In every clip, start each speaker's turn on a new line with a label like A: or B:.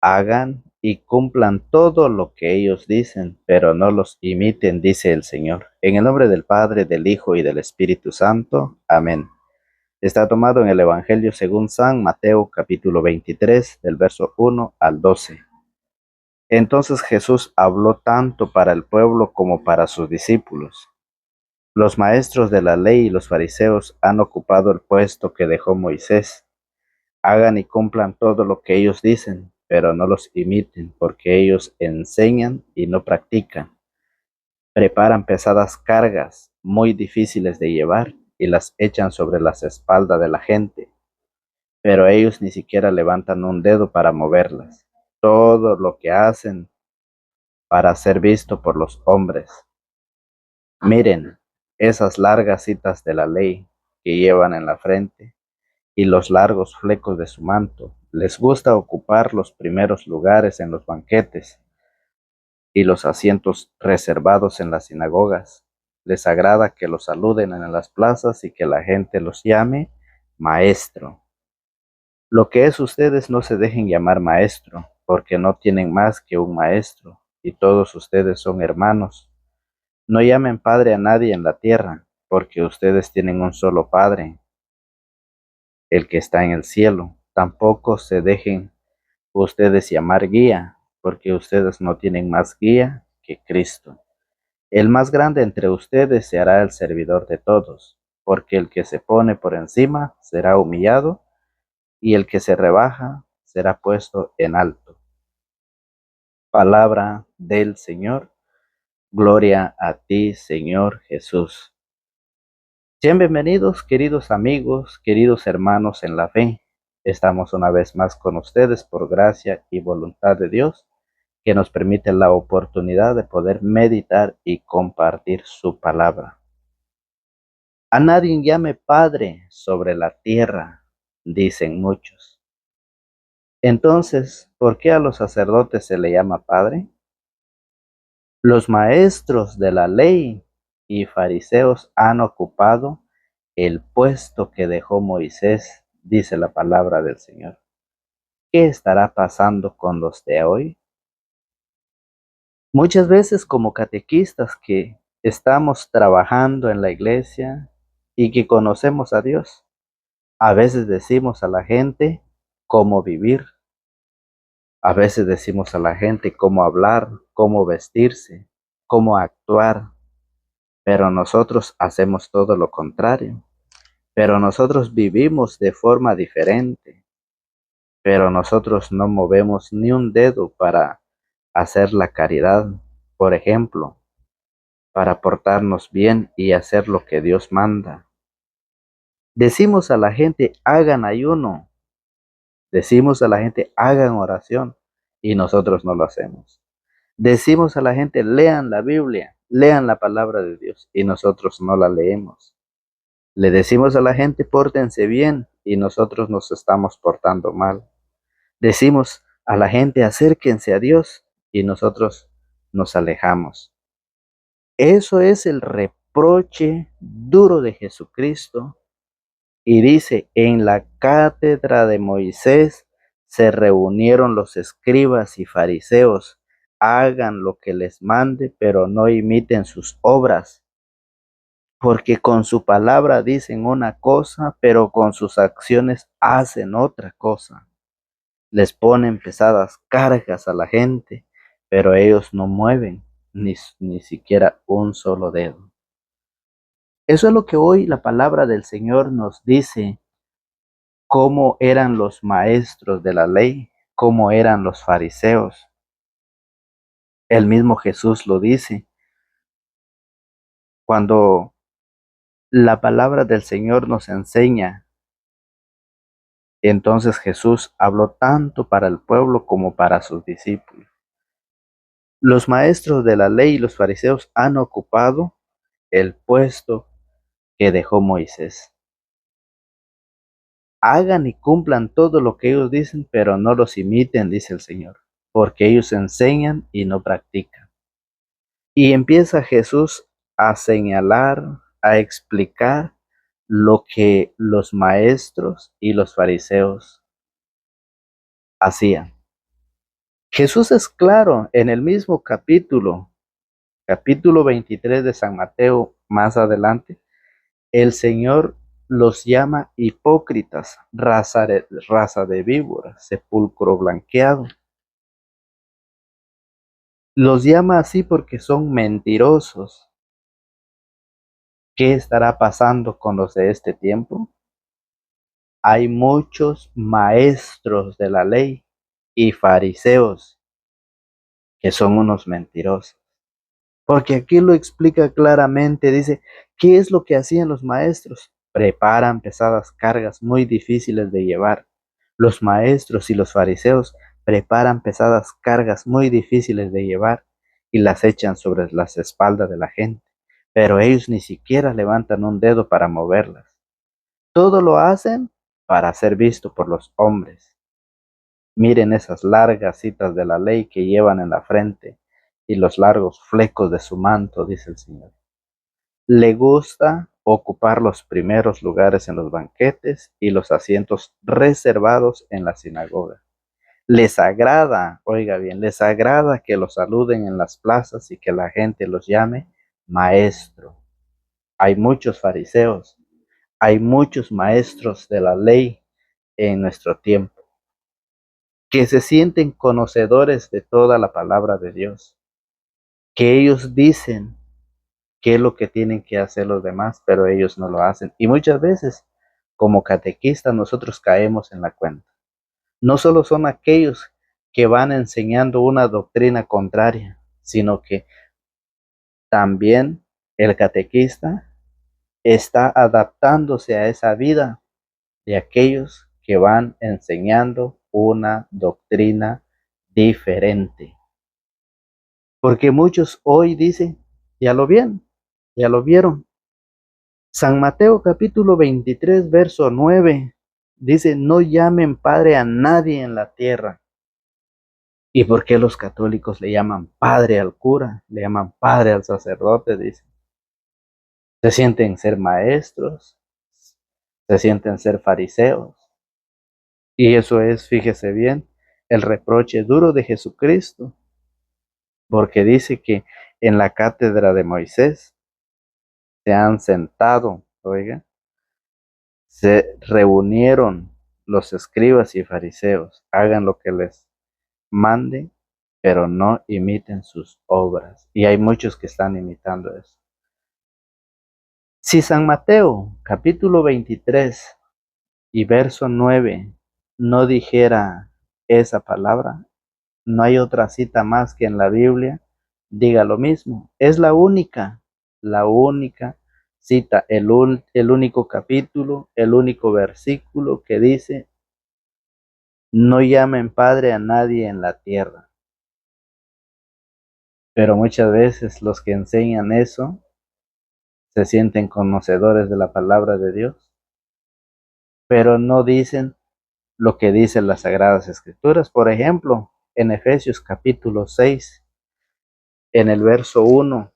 A: Hagan y cumplan todo lo que ellos dicen, pero no los imiten, dice el Señor. En el nombre del Padre, del Hijo y del Espíritu Santo. Amén. Está tomado en el Evangelio según San Mateo, capítulo 23, del verso 1 al 12. Entonces Jesús habló tanto para el pueblo como para sus discípulos. Los maestros de la ley y los fariseos han ocupado el puesto que dejó Moisés. Hagan y cumplan todo lo que ellos dicen, pero no los imiten, porque ellos enseñan y no practican. Preparan pesadas cargas muy difíciles de llevar y las echan sobre las espaldas de la gente, pero ellos ni siquiera levantan un dedo para moverlas. Todo lo que hacen para ser visto por los hombres. Miren esas largas citas de la ley que llevan en la frente y los largos flecos de su manto. Les gusta ocupar los primeros lugares en los banquetes y los asientos reservados en las sinagogas. Les agrada que los saluden en las plazas y que la gente los llame maestro. Lo que es ustedes, no se dejen llamar maestro, porque no tienen más que un maestro, y todos ustedes son hermanos. No llamen padre a nadie en la tierra, porque ustedes tienen un solo Padre, el que está en el cielo. Tampoco se dejen ustedes llamar guía, porque ustedes no tienen más guía que Cristo. El más grande entre ustedes se hará el servidor de todos, porque el que se pone por encima será humillado, y el que se rebaja será puesto en alto. Palabra del Señor. Gloria a ti, Señor Jesús. Sean bienvenidos, queridos amigos, queridos hermanos en la fe. Estamos una vez más con ustedes por gracia y voluntad de Dios, que nos permite la oportunidad de poder meditar y compartir su palabra. A nadie llame Padre sobre la tierra, dicen muchos. Entonces, ¿por qué a los sacerdotes se le llama Padre? Los maestros de la ley y fariseos han ocupado el puesto que dejó Moisés, dice la palabra del Señor. ¿Qué estará pasando con los de hoy? Muchas veces como catequistas que estamos trabajando en la iglesia y que conocemos a Dios, a veces decimos a la gente cómo vivir, a veces decimos a la gente cómo hablar, cómo vestirse, cómo actuar, pero nosotros hacemos todo lo contrario. Pero nosotros vivimos de forma diferente, pero nosotros no movemos ni un dedo para hacer la caridad, por ejemplo, para portarnos bien y hacer lo que Dios manda. Decimos a la gente, hagan ayuno, decimos a la gente, hagan oración, y nosotros no lo hacemos. Decimos a la gente, lean la Biblia, lean la palabra de Dios, y nosotros no la leemos. Le decimos a la gente, pórtense bien, y nosotros nos estamos portando mal. Decimos a la gente, acérquense a Dios, y nosotros nos alejamos. Eso es el reproche duro de Jesucristo. Y dice, en la cátedra de Moisés se reunieron los escribas y fariseos. Hagan lo que les mande, pero no imiten sus obras, porque con su palabra dicen una cosa, pero con sus acciones hacen otra cosa. Les ponen pesadas cargas a la gente, pero ellos no mueven ni siquiera un solo dedo. Eso es lo que hoy la palabra del Señor nos dice, cómo eran los maestros de la ley, cómo eran los fariseos. El mismo Jesús lo dice. Cuando la palabra del Señor nos enseña, entonces Jesús habló tanto para el pueblo como para sus discípulos. Los maestros de la ley y los fariseos han ocupado el puesto que dejó Moisés. Hagan y cumplan todo lo que ellos dicen, pero no los imiten, dice el Señor, porque ellos enseñan y no practican. Y empieza Jesús a señalar, a explicar lo que los maestros y los fariseos hacían. Jesús es claro en el mismo capítulo 23 de San Mateo, más adelante, el Señor los llama hipócritas, raza de víboras, sepulcro blanqueado. Los llama así porque son mentirosos. ¿Qué estará pasando con los de este tiempo? Hay muchos maestros de la ley y fariseos que son unos mentirosos. Porque aquí lo explica claramente, dice, ¿qué es lo que hacían los maestros? Preparan pesadas cargas muy difíciles de llevar. Los maestros y los fariseos preparan pesadas cargas muy difíciles de llevar y las echan sobre las espaldas de la gente, pero ellos ni siquiera levantan un dedo para moverlas. Todo lo hacen para ser visto por los hombres. Miren esas largas citas de la ley que llevan en la frente y los largos flecos de su manto, dice el Señor. Le gusta ocupar los primeros lugares en los banquetes y los asientos reservados en la sinagoga. Les agrada, oiga bien, les agrada que los saluden en las plazas y que la gente los llame maestro. Hay muchos fariseos, hay muchos maestros de la ley en nuestro tiempo que se sienten conocedores de toda la palabra de Dios, que ellos dicen qué es lo que tienen que hacer los demás, pero ellos no lo hacen. Y muchas veces, como catequistas, nosotros caemos en la cuenta. No solo son aquellos que van enseñando una doctrina contraria, sino que también el catequista está adaptándose a esa vida de aquellos que van enseñando una doctrina diferente. Porque muchos hoy dicen, ya lo vieron. San Mateo capítulo 23, verso 9, dice, no llamen padre a nadie en la tierra. ¿Y por qué los católicos le llaman padre al cura? Le llaman padre al sacerdote, dice. Se sienten ser maestros, se sienten ser fariseos. Y eso es, fíjese bien, el reproche duro de Jesucristo, porque dice que en la cátedra de Moisés se han sentado, oiga, se reunieron los escribas y fariseos, hagan lo que les mande, pero no imiten sus obras. Y hay muchos que están imitando eso. Si San Mateo, capítulo 23 y verso 9, no dijera esa palabra, no hay otra cita más que en la Biblia diga lo mismo. Es la única cita, el único capítulo, el único versículo que dice, no llamen padre a nadie en la tierra. Pero muchas veces los que enseñan eso se sienten conocedores de la palabra de Dios, pero no dicen lo que dicen las Sagradas Escrituras. Por ejemplo, en Efesios capítulo 6, en el verso 1,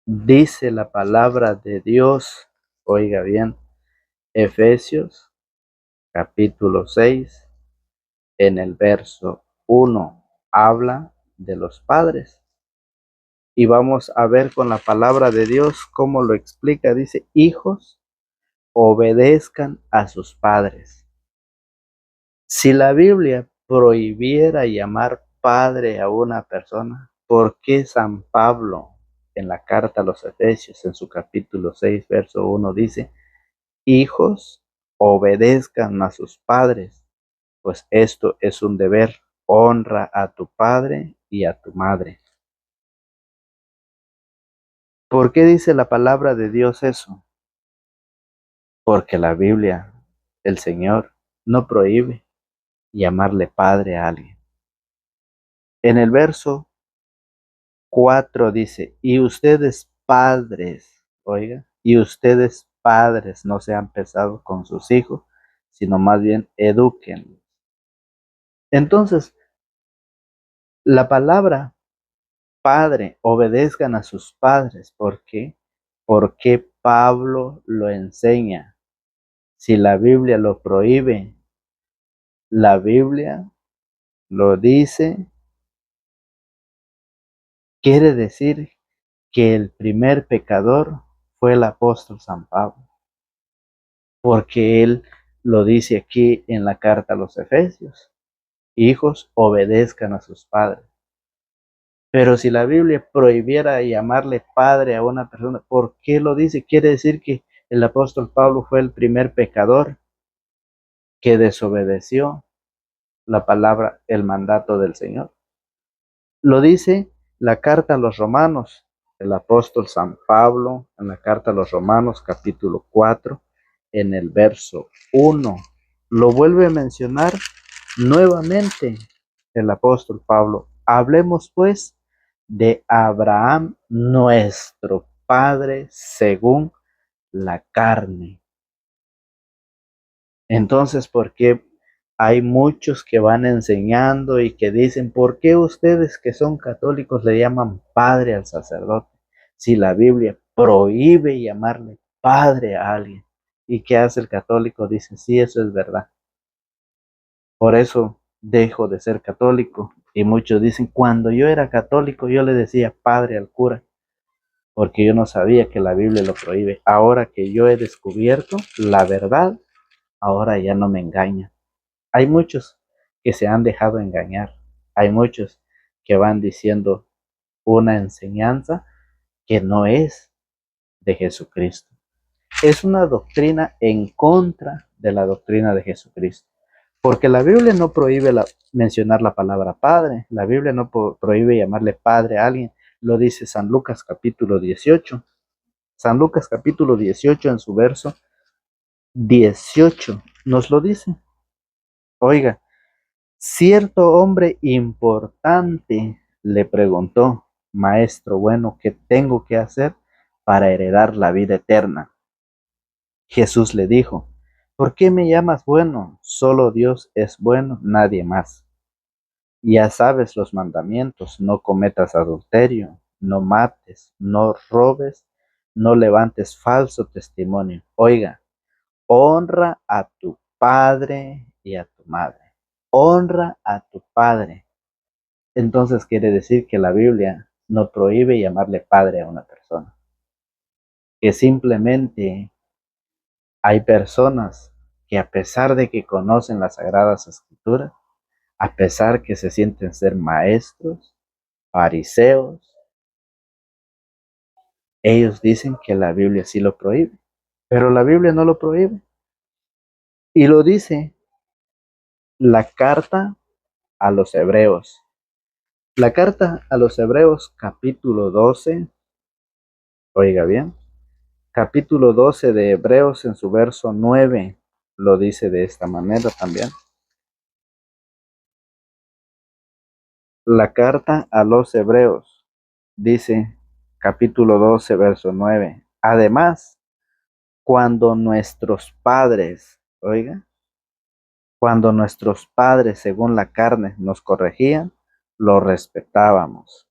A: dice la palabra de Dios, oiga bien, Efesios capítulo 6, en el verso 1, habla de los padres. Y vamos a ver con la palabra de Dios cómo lo explica. Dice, hijos, obedezcan a sus padres. Si la Biblia prohibiera llamar padre a una persona, ¿por qué San Pablo en la carta a los Efesios, en su capítulo 6, verso 1, dice, hijos, obedezcan a sus padres, pues esto es un deber, honra a tu padre y a tu madre? ¿Por qué dice la palabra de Dios eso? Porque la Biblia, el Señor, no prohíbe llamarle padre a alguien. En el verso 4 dice, y ustedes padres, oiga, y ustedes padres no sean pesados con sus hijos, sino más bien edúquenlos. Entonces, la palabra padre, obedezcan a sus padres. ¿Por qué? Porque Pablo lo enseña. Si la Biblia lo prohíbe, la Biblia lo dice, quiere decir que el primer pecador fue el apóstol San Pablo, porque él lo dice aquí en la carta a los Efesios: hijos, obedezcan a sus padres. Pero si la Biblia prohibiera llamarle padre a una persona, ¿por qué lo dice? Quiere decir que el apóstol Pablo fue el primer pecador que desobedeció la palabra, el mandato del Señor. Lo dice la carta a los Romanos, el apóstol San Pablo, en la carta a los Romanos, capítulo 4, en el verso 1. Lo vuelve a mencionar nuevamente el apóstol Pablo. Hablemos pues de Abraham, nuestro padre según la carne. Entonces, ¿por qué hay muchos que van enseñando y que dicen: ¿por qué ustedes que son católicos le llaman padre al sacerdote? Si la Biblia prohíbe llamarle padre a alguien. ¿Y qué hace el católico? Dice: sí, eso es verdad. Por eso dejo de ser católico. Y muchos dicen: cuando yo era católico yo le decía padre al cura, porque yo no sabía que la Biblia lo prohíbe. Ahora que yo he descubierto la verdad, ahora ya no me engaña. Hay muchos que se han dejado engañar. Hay muchos que van diciendo una enseñanza que no es de Jesucristo. Es una doctrina en contra de la doctrina de Jesucristo. Porque la Biblia no prohíbe mencionar la palabra padre. La Biblia no prohíbe llamarle padre a alguien. Lo dice San Lucas capítulo 18. San Lucas capítulo 18 en su verso 18 nos lo dice. Oiga, cierto hombre importante le preguntó: maestro bueno, ¿qué tengo que hacer para heredar la vida eterna? Jesús le dijo: ¿por qué me llamas bueno? Solo Dios es bueno, nadie más. Ya sabes los mandamientos: no cometas adulterio, no mates, no robes, no levantes falso testimonio. Oiga, honra a tu padre y a tu madre. Honra a tu padre. Entonces quiere decir que la Biblia no prohíbe llamarle padre a una persona. Que simplemente hay personas que, a pesar de que conocen las Sagradas Escrituras, a pesar que se sienten ser maestros, fariseos, ellos dicen que la Biblia sí lo prohíbe, pero la Biblia no lo prohíbe. Y lo dice la carta a los Hebreos. La carta a los Hebreos capítulo 12, oiga bien, capítulo 12 de Hebreos en su verso 9 lo dice de esta manera también. La carta a los Hebreos dice, capítulo 12, verso 9. Además, cuando nuestros padres, oiga, cuando nuestros padres según la carne nos corregían, lo respetábamos.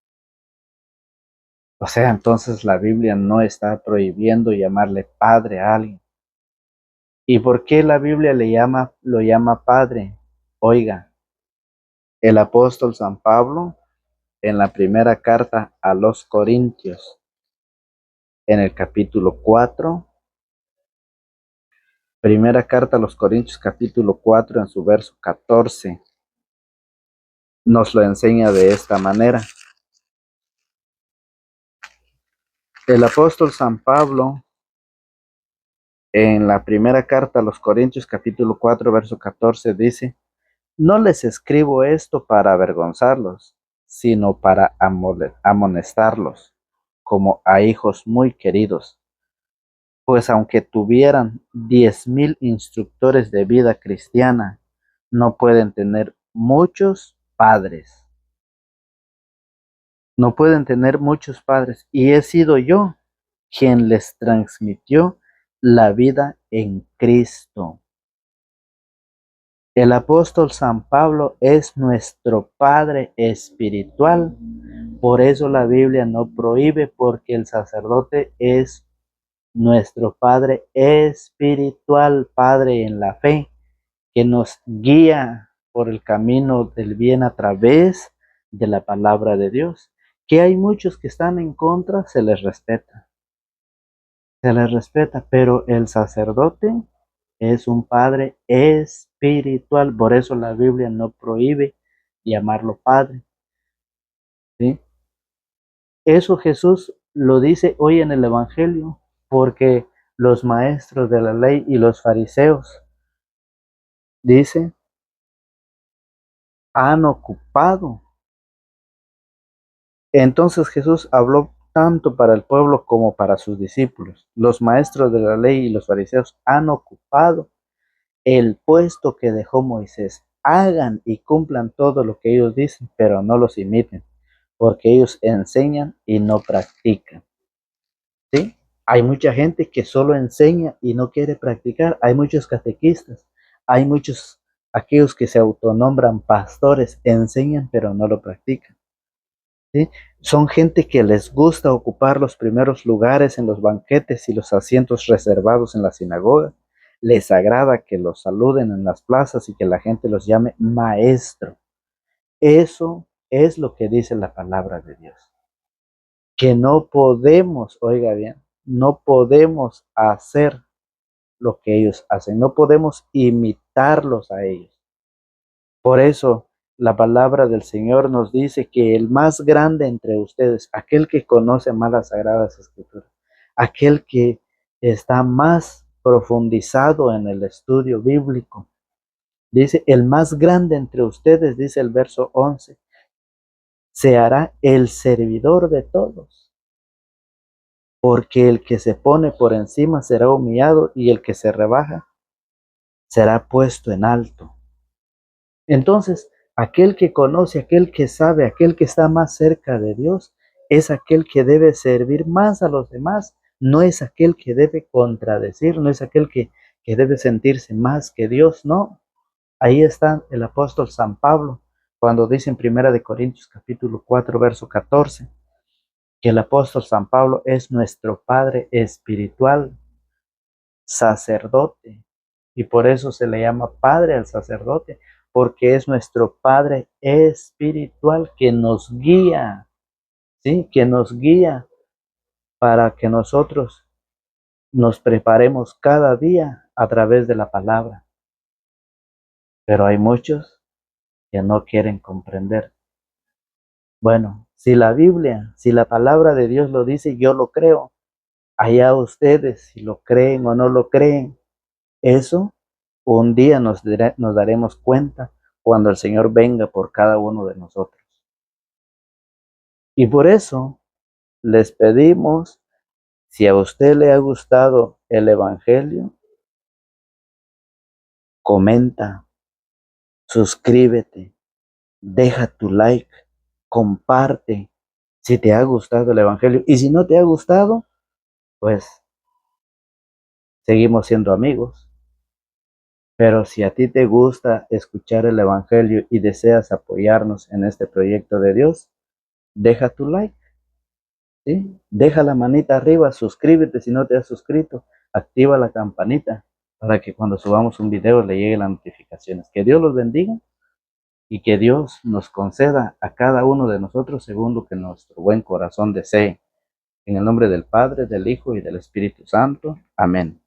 A: O sea, entonces la Biblia no está prohibiendo llamarle padre a alguien. ¿Y por qué la Biblia lo llama padre? Oiga, el apóstol San Pablo, en la primera carta a los Corintios, en el capítulo 4, primera carta a los Corintios capítulo 4, en su verso 14, nos lo enseña de esta manera. El apóstol San Pablo, en la primera carta a los Corintios capítulo 4, verso 14, dice: no les escribo esto para avergonzarlos, sino para amonestarlos, como a hijos muy queridos. Pues aunque tuvieran 10,000 instructores de vida cristiana, no pueden tener muchos padres. No pueden tener muchos padres. Y he sido yo quien les transmitió la vida en Cristo. El apóstol San Pablo es nuestro Padre espiritual. Por eso la Biblia no prohíbe, porque el sacerdote es nuestro Padre espiritual, Padre en la fe, que nos guía por el camino del bien a través de la palabra de Dios. Que hay muchos que están en contra, se les respeta, pero el sacerdote es un padre espiritual, por eso la Biblia no prohíbe llamarlo padre, ¿sí? Eso Jesús lo dice hoy en el Evangelio, porque los maestros de la ley y los fariseos, dice, han ocupado. Entonces Jesús habló tanto para el pueblo como para sus discípulos. Los maestros de la ley y los fariseos han ocupado el puesto que dejó Moisés. Hagan y cumplan todo lo que ellos dicen, pero no los imiten, porque ellos enseñan y no practican. ¿Sí? Hay mucha gente que solo enseña y no quiere practicar. Hay muchos catequistas, hay muchos, aquellos que se autonombran pastores, enseñan pero no lo practican. ¿Sí? Son gente que les gusta ocupar los primeros lugares en los banquetes y los asientos reservados en la sinagoga. Les agrada que los saluden en las plazas y que la gente los llame maestro. Eso es lo que dice la palabra de Dios. Que no podemos, oiga bien, no podemos hacer lo que ellos hacen, no podemos imitarlos a ellos. Por eso la palabra del Señor nos dice que el más grande entre ustedes, aquel que conoce más las sagradas escrituras, aquel que está más profundizado en el estudio bíblico, dice, el más grande entre ustedes, dice el verso 11, se hará el servidor de todos, porque el que se pone por encima será humillado y el que se rebaja será puesto en alto. Entonces, aquel que conoce, aquel que sabe, aquel que está más cerca de Dios, es aquel que debe servir más a los demás, no es aquel que debe contradecir, no es aquel que debe sentirse más que Dios, no. Ahí está el apóstol San Pablo, cuando dice en 1 Corintios capítulo 4, verso 14, que el apóstol San Pablo es nuestro Padre espiritual, sacerdote, y por eso se le llama Padre al sacerdote, porque es nuestro Padre espiritual que nos guía, ¿sí? Que nos guía para que nosotros nos preparemos cada día a través de la palabra. Pero hay muchos que no quieren comprender. Bueno, si la Biblia, si la palabra de Dios lo dice, yo lo creo. Allá ustedes, si lo creen o no lo creen. Eso un día nos daremos cuenta cuando el Señor venga por cada uno de nosotros. Y por eso les pedimos, si a usted le ha gustado el Evangelio, comenta, suscríbete, deja tu like, comparte si te ha gustado el Evangelio. Y si no te ha gustado, pues seguimos siendo amigos. Pero si a ti te gusta escuchar el Evangelio y deseas apoyarnos en este proyecto de Dios, deja tu like, ¿sí? Deja la manita arriba, suscríbete si no te has suscrito, activa la campanita para que cuando subamos un video le lleguen las notificaciones. Que Dios los bendiga y que Dios nos conceda a cada uno de nosotros según lo que nuestro buen corazón desee. En el nombre del Padre, del Hijo y del Espíritu Santo. Amén.